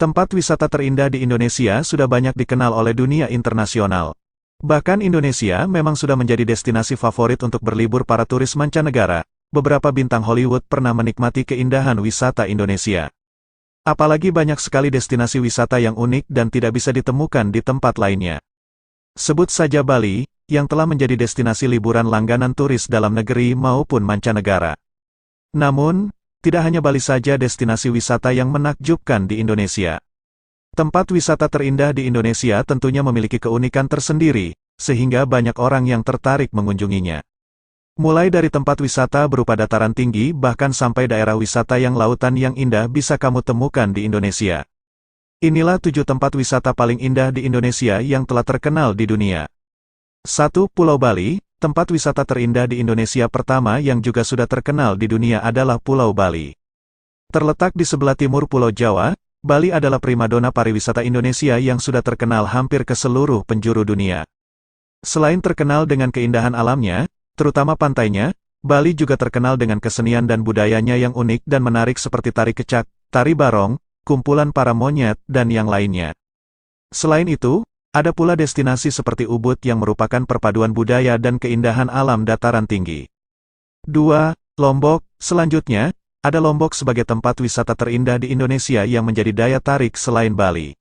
Tempat wisata terindah di Indonesia sudah banyak dikenal oleh dunia internasional. Bahkan Indonesia memang sudah menjadi destinasi favorit untuk berlibur para turis mancanegara. Beberapa bintang Hollywood pernah menikmati keindahan wisata Indonesia. Apalagi banyak sekali destinasi wisata yang unik dan tidak bisa ditemukan di tempat lainnya. Sebut saja Bali, yang telah menjadi destinasi liburan langganan turis dalam negeri maupun mancanegara. Namun, tidak hanya Bali saja destinasi wisata yang menakjubkan di Indonesia. Tempat wisata terindah di Indonesia tentunya memiliki keunikan tersendiri, sehingga banyak orang yang tertarik mengunjunginya. Mulai dari tempat wisata berupa dataran tinggi bahkan sampai daerah wisata yang lautan yang indah bisa kamu temukan di Indonesia. Inilah 7 tempat wisata paling indah di Indonesia yang telah terkenal di dunia. 1. Pulau Bali. Tempat wisata terindah di Indonesia pertama yang juga sudah terkenal di dunia adalah Pulau Bali. Terletak di sebelah timur Pulau Jawa, Bali adalah primadona pariwisata Indonesia yang sudah terkenal hampir ke seluruh penjuru dunia. Selain terkenal dengan keindahan alamnya, terutama pantainya, Bali juga terkenal dengan kesenian dan budayanya yang unik dan menarik seperti tari kecak, tari barong, kumpulan para monyet, dan yang lainnya. Selain itu, ada pula destinasi seperti Ubud yang merupakan perpaduan budaya dan keindahan alam dataran tinggi. 2. Lombok. Selanjutnya, ada Lombok sebagai tempat wisata terindah di Indonesia yang menjadi daya tarik selain Bali.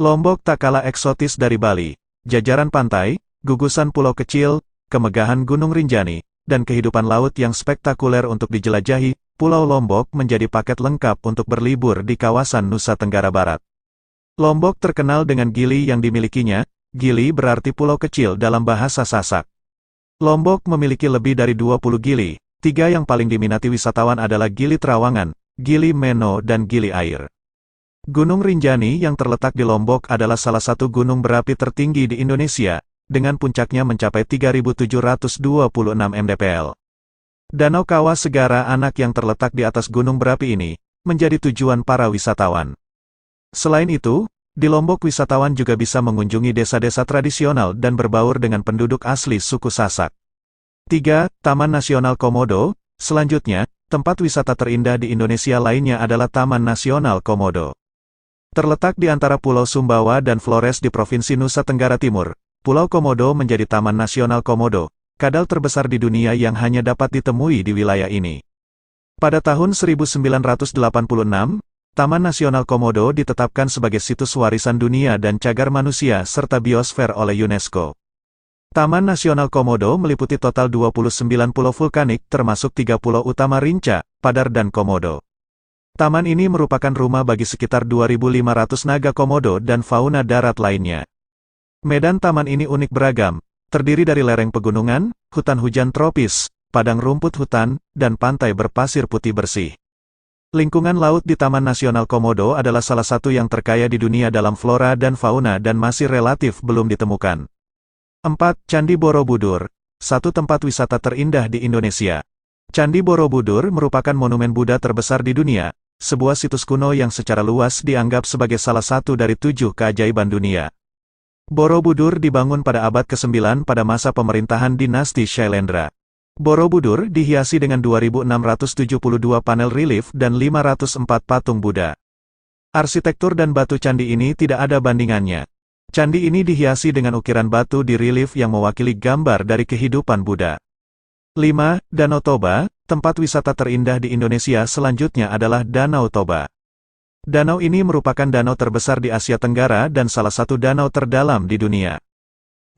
Lombok tak kalah eksotis dari Bali. Jajaran pantai, gugusan pulau kecil, kemegahan Gunung Rinjani, dan kehidupan laut yang spektakuler untuk dijelajahi, Pulau Lombok menjadi paket lengkap untuk berlibur di kawasan Nusa Tenggara Barat. Lombok terkenal dengan gili yang dimilikinya. Gili berarti pulau kecil dalam bahasa Sasak. Lombok memiliki lebih dari 20 gili. 3 yang paling diminati wisatawan adalah Gili Trawangan, Gili Meno dan Gili Air. Gunung Rinjani yang terletak di Lombok adalah salah satu gunung berapi tertinggi di Indonesia, dengan puncaknya mencapai 3.726 mdpl. Danau Kawah Segara Anak yang terletak di atas gunung berapi ini, menjadi tujuan para wisatawan. Selain itu, di Lombok wisatawan juga bisa mengunjungi desa-desa tradisional dan berbaur dengan penduduk asli suku Sasak. 3. Taman Nasional Komodo. Selanjutnya, tempat wisata terindah di Indonesia lainnya adalah Taman Nasional Komodo. Terletak di antara Pulau Sumbawa dan Flores di Provinsi Nusa Tenggara Timur, Pulau Komodo menjadi Taman Nasional Komodo, kadal terbesar di dunia yang hanya dapat ditemui di wilayah ini. Pada tahun 1986, Taman Nasional Komodo ditetapkan sebagai situs warisan dunia dan cagar manusia serta biosfer oleh UNESCO. Taman Nasional Komodo meliputi total 29 pulau vulkanik termasuk 3 pulau utama Rinca, Padar dan Komodo. Taman ini merupakan rumah bagi sekitar 2.500 naga Komodo dan fauna darat lainnya. Medan taman ini unik beragam, terdiri dari lereng pegunungan, hutan hujan tropis, padang rumput hutan, dan pantai berpasir putih bersih. Lingkungan laut di Taman Nasional Komodo adalah salah satu yang terkaya di dunia dalam flora dan fauna dan masih relatif belum ditemukan. 4. Candi Borobudur. Satu tempat wisata terindah di Indonesia. Candi Borobudur merupakan monumen Buddha terbesar di dunia, sebuah situs kuno yang secara luas dianggap sebagai salah satu dari 7 keajaiban dunia. Borobudur dibangun pada abad ke-9 pada masa pemerintahan dinasti Shailendra. Borobudur dihiasi dengan 2.672 panel relief dan 504 patung Buddha. Arsitektur dan batu candi ini tidak ada bandingannya. Candi ini dihiasi dengan ukiran batu di relief yang mewakili gambar dari kehidupan Buddha. 5. Danau Toba. Tempat wisata terindah di Indonesia selanjutnya adalah Danau Toba. Danau ini merupakan danau terbesar di Asia Tenggara dan salah satu danau terdalam di dunia.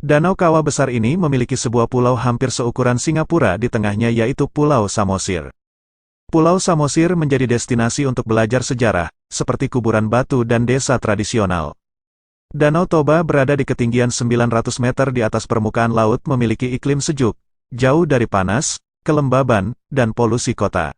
Danau Kawah besar ini memiliki sebuah pulau hampir seukuran Singapura di tengahnya yaitu Pulau Samosir. Pulau Samosir menjadi destinasi untuk belajar sejarah, seperti kuburan batu dan desa tradisional. Danau Toba berada di ketinggian 900 meter di atas permukaan laut memiliki iklim sejuk, jauh dari panas, kelembaban, dan polusi kota.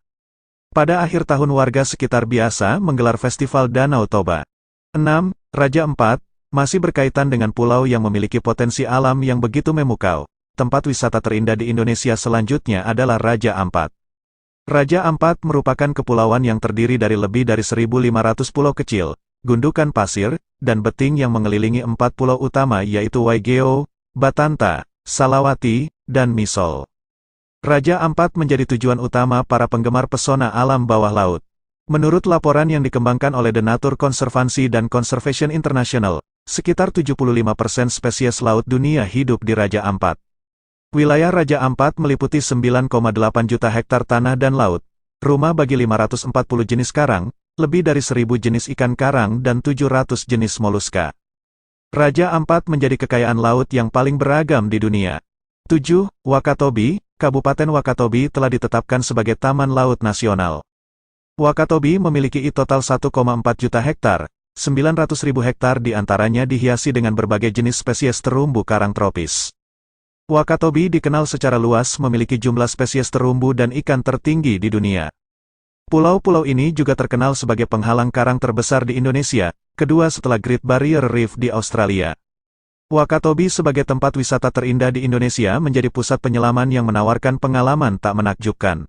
Pada akhir tahun warga sekitar biasa menggelar festival Danau Toba. 6. Raja Ampat. Masih berkaitan dengan pulau yang memiliki potensi alam yang begitu memukau, tempat wisata terindah di Indonesia selanjutnya adalah Raja Ampat. Raja Ampat merupakan kepulauan yang terdiri dari lebih dari 1.500 pulau kecil, gundukan pasir, dan beting yang mengelilingi 4 pulau utama yaitu Waigeo, Batanta, Salawati, dan Misol. Raja Ampat menjadi tujuan utama para penggemar pesona alam bawah laut. Menurut laporan yang dikembangkan oleh The Nature Conservancy dan Conservation International, sekitar 75% spesies laut dunia hidup di Raja Ampat. Wilayah Raja Ampat meliputi 9,8 juta hektar tanah dan laut, rumah bagi 540 jenis karang, lebih dari 1.000 jenis ikan karang dan 700 jenis moluska. Raja Ampat menjadi kekayaan laut yang paling beragam di dunia. 7. Wakatobi, Kabupaten Wakatobi telah ditetapkan sebagai Taman Laut Nasional. Wakatobi memiliki total 1,4 juta hektar, 900.000 hektar di antaranya dihiasi dengan berbagai jenis spesies terumbu karang tropis. Wakatobi dikenal secara luas memiliki jumlah spesies terumbu dan ikan tertinggi di dunia. Pulau-pulau ini juga terkenal sebagai penghalang karang terbesar di Indonesia, kedua setelah Great Barrier Reef di Australia. Wakatobi sebagai tempat wisata terindah di Indonesia menjadi pusat penyelaman yang menawarkan pengalaman tak menakjubkan.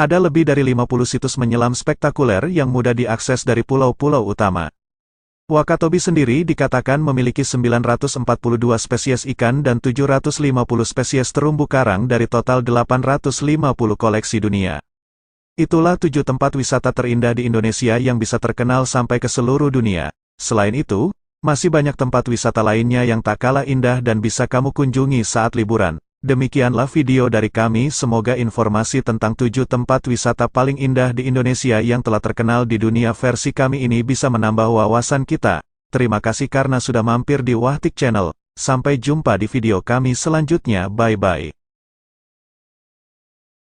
Ada lebih dari 50 situs menyelam spektakuler yang mudah diakses dari pulau-pulau utama. Wakatobi sendiri dikatakan memiliki 942 spesies ikan dan 750 spesies terumbu karang dari total 850 koleksi dunia. Itulah 7 tempat wisata terindah di Indonesia yang bisa terkenal sampai ke seluruh dunia. Selain itu, masih banyak tempat wisata lainnya yang tak kalah indah dan bisa kamu kunjungi saat liburan. Demikianlah video dari kami, semoga informasi tentang 7 tempat wisata paling indah di Indonesia yang telah terkenal di dunia versi kami ini bisa menambah wawasan kita. Terima kasih karena sudah mampir di Wahtik Channel. Sampai jumpa di video kami selanjutnya, bye-bye.